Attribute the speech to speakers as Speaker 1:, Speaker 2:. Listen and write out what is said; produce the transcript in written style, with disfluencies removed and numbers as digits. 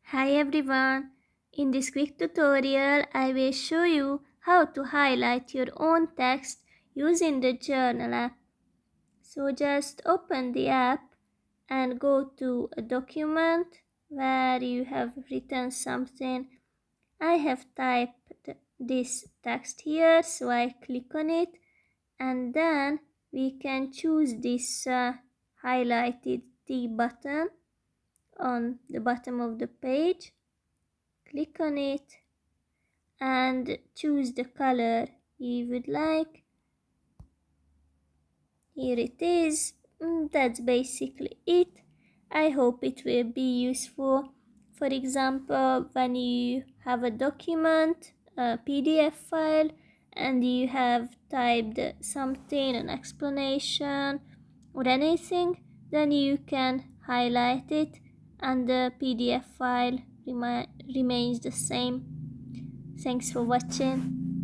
Speaker 1: Hi everyone! In this quick tutorial, I will show you how to highlight your own text using the Journal app. So just open the app and go to a document where you have written something. I have typed this text here, so I click on it and then we can choose this highlighted T button on the bottom of the page. Click on it and choose the color you would like. Here it is. That's basically it. I hope it will be useful. For example, when you have a document, a PDF file, and you have typed something, an explanation or anything, then you can highlight it and the PDF file remains the same. Thanks for watching.